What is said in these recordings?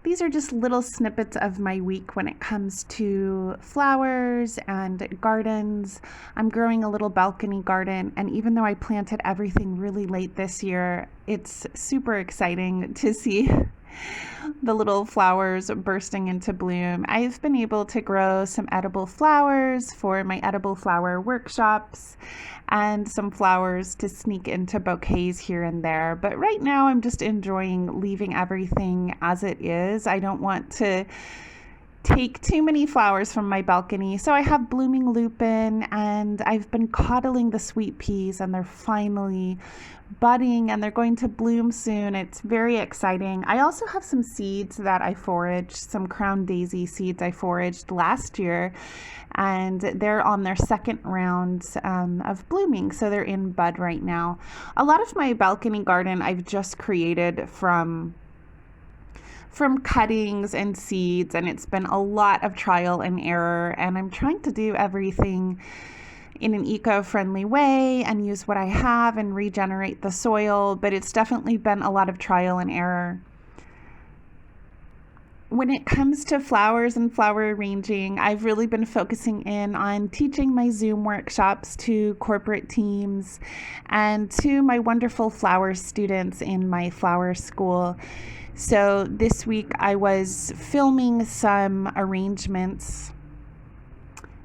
These are just little snippets of my week when it comes to flowers and gardens. I'm growing a little balcony garden, and even though I planted everything really late this year, it's super exciting to see the little flowers bursting into bloom. I've been able to grow some edible flowers for my edible flower workshops and some flowers to sneak into bouquets here and there. But right now I'm just enjoying leaving everything as it is. I don't want to take too many flowers from my balcony. So I have blooming lupin, and I've been coddling the sweet peas, and they're finally budding and they're going to bloom soon. It's very exciting. I also have some seeds that I foraged, some crown daisy seeds I foraged last year, and they're on their second round of blooming. So they're in bud right now. A lot of my balcony garden I've just created from cuttings and seeds, and it's been a lot of trial and error, and I'm trying to do everything in an eco-friendly way and use what I have and regenerate the soil, but it's definitely been a lot of trial and error. When it comes to flowers and flower arranging, I've really been focusing in on teaching my Zoom workshops to corporate teams and to my wonderful flower students in my flower school. So this week I was filming some arrangements.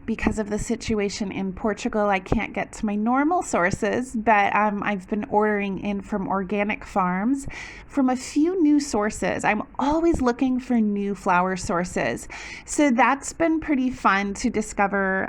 Because of the situation in Portugal, I can't get to my normal sources, but I've been ordering in from organic farms from a few new sources. I'm always looking for new flower sources. So that's been pretty fun to discover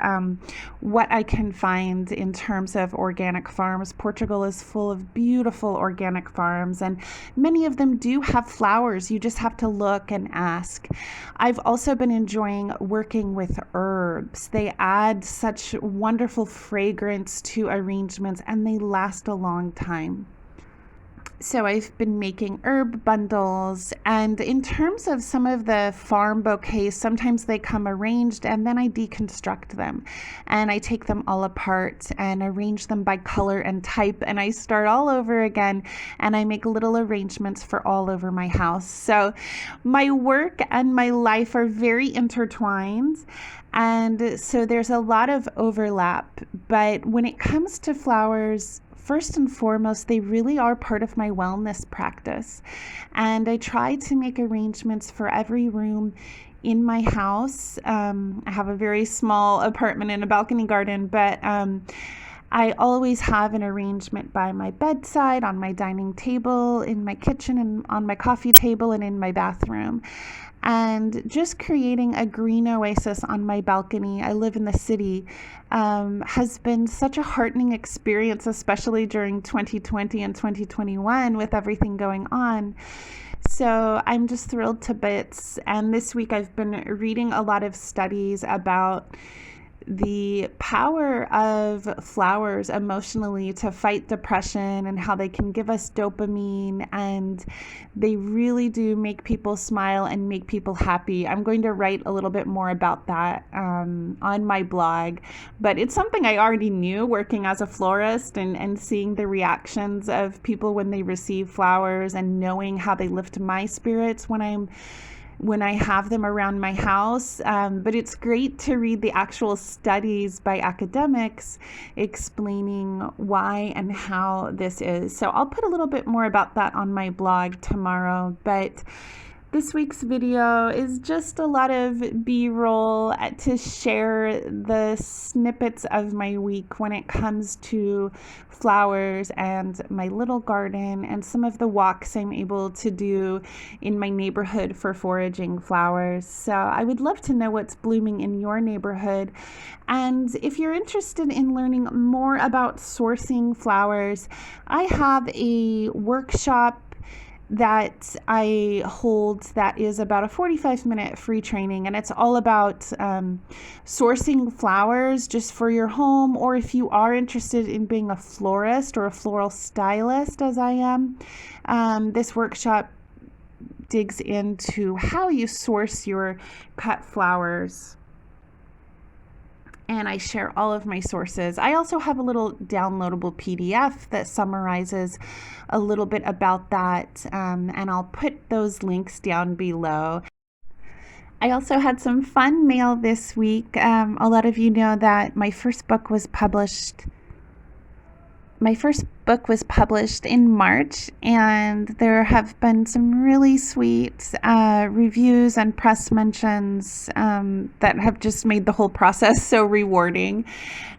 what I can find in terms of organic farms. Portugal is full of beautiful organic farms, and many of them do have flowers. You just have to look and ask. I've also been enjoying working with herbs. They add such wonderful fragrance to arrangements, and they last a long time. So I've been making herb bundles, and in terms of some of the farm bouquets, sometimes they come arranged, and then I deconstruct them and I take them all apart and arrange them by color and type, and I start all over again, and I make little arrangements for all over my house. So my work and my life are very intertwined, and so there's a lot of overlap. But when it comes to flowers, first and foremost, they really are part of my wellness practice. And I try to make arrangements for every room in my house. I have a very small apartment and a balcony garden, but I always have an arrangement by my bedside, on my dining table, in my kitchen, and on my coffee table, and in my bathroom. And just creating a green oasis on my balcony, I live in the city, has been such a heartening experience, especially during 2020 and 2021 with everything going on. So I'm just thrilled to bits. And this week I've been reading a lot of studies about the power of flowers emotionally to fight depression, and how they can give us dopamine, and they really do make people smile and make people happy. I'm going to write a little bit more about that on my blog, but it's something I already knew working as a florist, and seeing the reactions of people when they receive flowers, and knowing how they lift my spirits when I have them around my house. But it's great to read the actual studies by academics explaining why and how this is. So I'll put a little bit more about that on my blog tomorrow. But this week's video is just a lot of B-roll to share the snippets of my week when it comes to flowers and my little garden, and some of the walks I'm able to do in my neighborhood for foraging flowers. So I would love to know what's blooming in your neighborhood. And if you're interested in learning more about sourcing flowers, I have a workshop that I hold that is about a 45-minute free training, and it's all about sourcing flowers just for your home, or if you are interested in being a florist or a floral stylist, as I am. This workshop digs into how you source your cut flowers. and I share all of my sources. I also have a little downloadable PDF that summarizes a little bit about that, and I'll put those links down below. I also had some fun mail this week. A lot of you know that my first book was published in March, and there have been some really sweet reviews and press mentions that have just made the whole process so rewarding.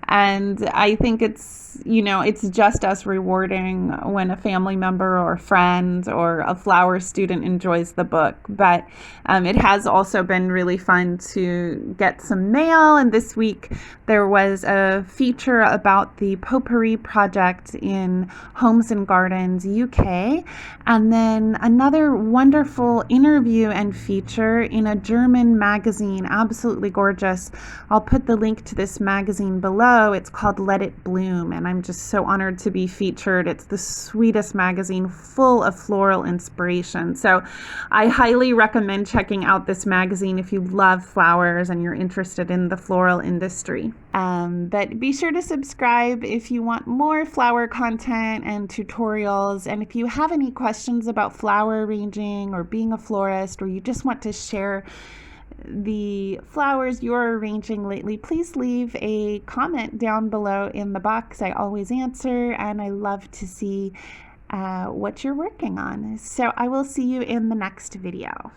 And I think it's just as rewarding when a family member or friend or a flower student enjoys the book. But it has also been really fun to get some mail. And this week there was a feature about the Potpourri project in Homes and Gardens, UK. And then another wonderful interview and feature in a German magazine, absolutely gorgeous. I'll put the link to this magazine below. It's called Let It Bloom, and I'm just so honored to be featured. It's the sweetest magazine full of floral inspiration. So I highly recommend checking out this magazine if you love flowers and you're interested in the floral industry. But be sure to subscribe if you want more flower content and tutorials. And if you have any questions about flower arranging or being a florist, or you just want to share the flowers you're arranging lately, please leave a comment down below in the box. I always answer, and I love to see what you're working on. So I will see you in the next video.